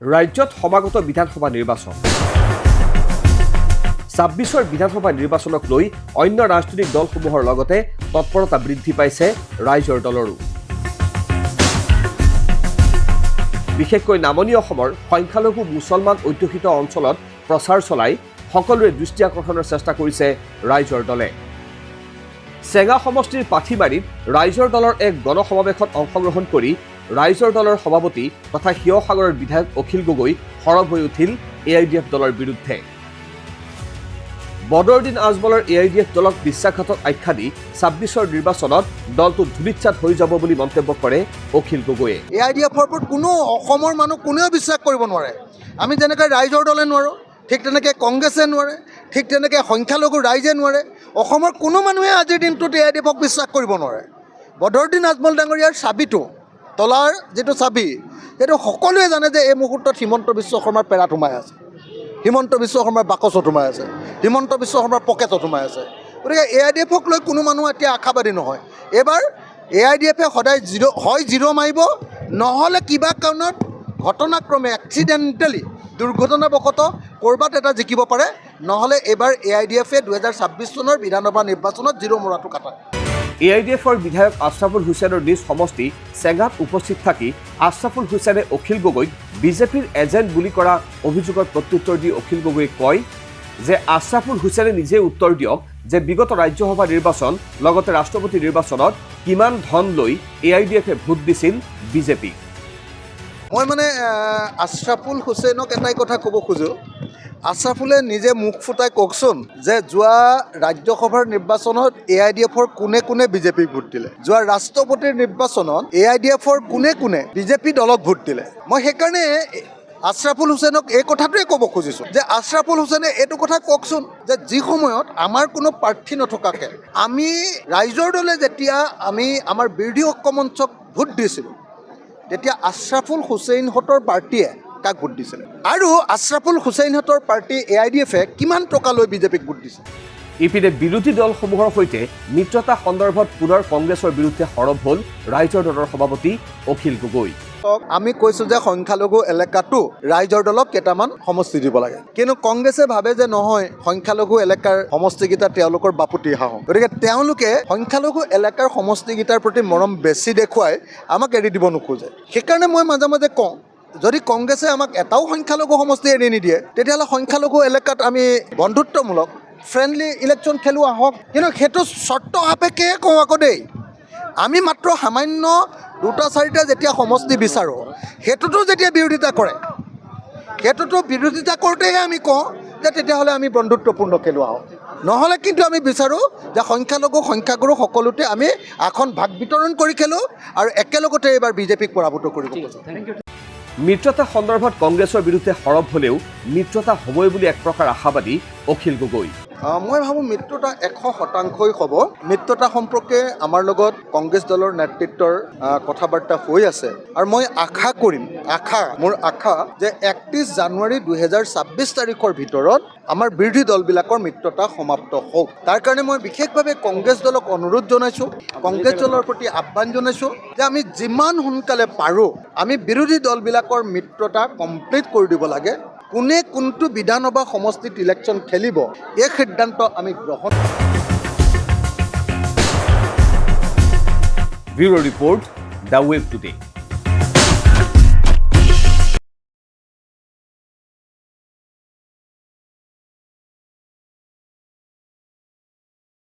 ৰাজ্যত সমাগত বিধানসভা নিৰ্বাচন ২৬ৰ বিধানসভা নিৰ্বাচনক লৈ অন্য ৰাজনৈতিক দলসমূহৰ লগতে তৎপৰতা বৃদ্ধি পাইছে ৰাইজৰ দলৰো। বিশেষকৈ নামনি অসমৰ সংখ্যালঘু মুছলমান অধ্যুষিত অঞ্চলত প্ৰচাৰ চলাই সকলোৰে দৃষ্টি আকৰ্ষণৰ চেষ্টা কৰিছে ৰাইজৰ দলে। চেঙা সমষ্টিৰ পাঠিমাৰীত ৰাইজৰ দলৰ এক গণসমাৱেশত অংশগ্ৰহণ কৰি ৰাইজৰ দলৰ সভাপতি তথা শিৱসাগৰৰ বিধায়ক অখিল গগৈ সৰব হৈ উঠিল AIDF দলৰ বিৰুদ্ধে। বদৰুদ্দিন আজমলৰ AIDF দলক বিশ্বাসঘাতক আখ্যা দি ২৬ৰ নিৰ্বাচনত দলটো ধূলিচ্ছাত হৈ যাব বুলি মন্তব্য কৰে অখিল গগৈয়ে। AIDFৰ ওপৰত কোনো অসমৰ মানুহ কোনেও বিশ্বাস কৰিব নোৱাৰে। আমি যেনেকৈ ৰাইজৰ দলে নোৱাৰোঁ, ঠিক তেনেকৈ কংগ্ৰেছে নোৱাৰে, ঠিক তেনেকৈ সংখ্যালঘু ৰাইজে নোৱাৰে। অসমৰ কোনো মানুহে আজিৰ দিনটোত AIDFক বিশ্বাস কৰিব নোৱাৰে। বদৰুদ্দিন আজমল ডাঙৰীয়াৰ চাবিটো তলাৰ যিটো চাবি, সেইটো সকলোৱে জানে যে এই মুহূৰ্তত হিমন্ত বিশ্ব শৰ্মাৰ পেৰাত সোমাই আছে, হিমন্ত বিশ্ব শৰ্মাৰ বাকচত সোমাই আছে, হিমন্ত বিশ্ব শৰ্মাৰ পকেটত সোমাই আছে। গতিকে AIDFক লৈ কোনো মানুহ এতিয়া আশাবাদী নহয়। এইবাৰ AIDFে সদায় জিৰ' মাৰিব, নহ'লে কিবা কাৰণত ঘটনাক্ৰমে এক্সিডেণ্টেলি দুৰ্ঘটনাবশতঃ ক'ৰবাত এটা জিকিব পাৰে, নহ'লে এইবাৰ AIDFে ২০২৬ চনৰ বিধানসভা নিৰ্বাচনত জিৰ' মৰাটো কাটা। AIDFৰ বিধায়ক আশ্ৰাফুল হুছেইনৰ নিজ সমষ্টি চেঙাত উপস্থিত থাকি আশ্ৰাফুল হুছেইনে অখিল গগৈক বিজেপিৰ এজেণ্ট বুলি কৰা অভিযোগৰ প্ৰত্যুত্তৰ দি অখিল গগৈয়ে কয় যে আশ্ৰাফুল হুছেইনে নিজে উত্তৰ দিয়ক যে বিগত ৰাজ্যসভা নিৰ্বাচন লগতে ৰাষ্ট্ৰপতি নিৰ্বাচনত কিমান ধন লৈ AIDFে ভোট দিছিল বিজেপিক। মই আশ্ৰাফুল হুছেইনক এটাই কথা ক'ব খোজোঁ, আশ্ৰাফুলে নিজে মুখ ফুটাই কওকচোন যে যোৱা ৰাজ্যসভাৰ নিৰ্বাচনত AIDFৰ কোনে কোনে বিজেপিক ভোট দিলে, যোৱা ৰাষ্ট্ৰপতিৰ নিৰ্বাচনত AIDFৰ কোনে কোনে বিজেপি দলক ভোট দিলে। মই সেইকাৰণে আশ্ৰাফুল হুছেইনক এই কথাটোৱে ক'ব খুজিছোঁ যে আশ্ৰাফুল হুছেইনে এইটো কথা কওকচোন যে যি সময়ত আমাৰ কোনো প্ৰাৰ্থী নথকাকৈ আমি ৰাইজৰ দলে যেতিয়া আমাৰ বিৰোধী ঐক্যমঞ্চক ভোট দিছিলোঁ, তেতিয়া আশ্ৰাফুল হুছেইনহঁতৰ পাৰ্টীয়ে কাক ভোট দিছিলে আৰু আশ্ৰাফুল হুছেইনহঁতৰ পাৰ্টী AIDFে কিমান টকা লৈ বিজেপিক ভোট দিছে। ইপিনে বিৰোধী দলসমূহৰ সৈতে মিত্ৰতা সন্দৰ্ভত পুনৰ কংগ্ৰেছৰ বিৰুদ্ধে সৰব হ'ল ৰাইজৰ দলৰ সভাপতি অখিল গগৈ। আমি কৈছোঁ যে সংখ্যালঘু এলেকাটো ৰাইজৰ দলক কেইটামান সমষ্টি দিব লাগে, কিন্তু কংগ্ৰেছে ভাবে যে নহয়, সংখ্যালঘু এলেকাৰ সমষ্টিকেইটা তেওঁলোকৰ বাপুতি সাহোঁ। গতিকে তেওঁলোকে সংখ্যালঘু এলেকাৰ সমষ্টিকেইটাৰ প্ৰতি মৰম বেছি দেখুৱাই আমাক এৰি দিব নোখোজে। সেইকাৰণে মই মাজে মাজে কওঁ, যদি কংগ্ৰেছে আমাক এটাও সংখ্যালঘু সমষ্টি এৰি নিদিয়ে, তেতিয়াহ'লে সংখ্যালঘু এলেকাত আমি বন্ধুত্বমূলক ফ্ৰেণ্ডলি ইলেকশ্যন খেলোঁ আহক। কিন্তু সেইটো চৰ্ত সাপেক্ষেহে কওঁ আকৌ দেই, আমি মাত্ৰ সামান্য ২-৪টা যেতিয়া সমষ্টি বিচাৰোঁ, সেইটোতো যেতিয়া বিৰোধিতা কৰে, সেইটোতো বিৰোধিতা কৰোঁতেহে আমি কওঁ যে তেতিয়াহ'লে আমি বন্ধুত্বপূৰ্ণ খেলোঁ আহক। নহ'লে কিন্তু আমি বিচাৰোঁ যে সংখ্যালঘু সংখ্যাগুৰু সকলোতে আমি আসন ভাগ বিতৰণ কৰি খেলোঁ আৰু একেলগতে এইবাৰ বিজেপিক পৰাভূত কৰিব খোজোঁ। মিত্ৰতা সন্দৰ্ভত কংগ্ৰেছৰ বিৰুদ্ধে সৰব হ'লেও মিত্ৰতা হ'বই বুলি এক প্ৰকাৰ আশাবাদী অখিল গগৈ। মই ভাবোঁ মিত্ৰতা ১০০% হ'ব। মিত্ৰতা সম্পৰ্কে আমাৰ লগত কংগ্ৰেছ দলৰ নেতৃত্বৰ কথা বাৰ্তা হৈ আছে আৰু মই মোৰ আশা যে ৩১ জানুৱাৰী ২০২৬ তাৰিখৰ ভিতৰত আমাৰ বিৰোধী দলবিলাকৰ মিত্ৰতা সমাপ্ত হওক। তাৰ কাৰণে মই বিশেষভাৱে কংগ্ৰেছ দলক অনুৰোধ জনাইছোঁ, কংগ্ৰেছ দলৰ প্ৰতি আহ্বান জনাইছোঁ যে আমি যিমান সোনকালে পাৰোঁ আমি বিৰোধী দলবিলাকৰ মিত্ৰতা কমপ্লিট কৰি দিব লাগে। কোনে কোনটো বিধানসভা সমষ্টিত ইলেকশ্যন খেলিব এই সিদ্ধান্ত আমি গ্ৰহণ। Bureau report, the web today.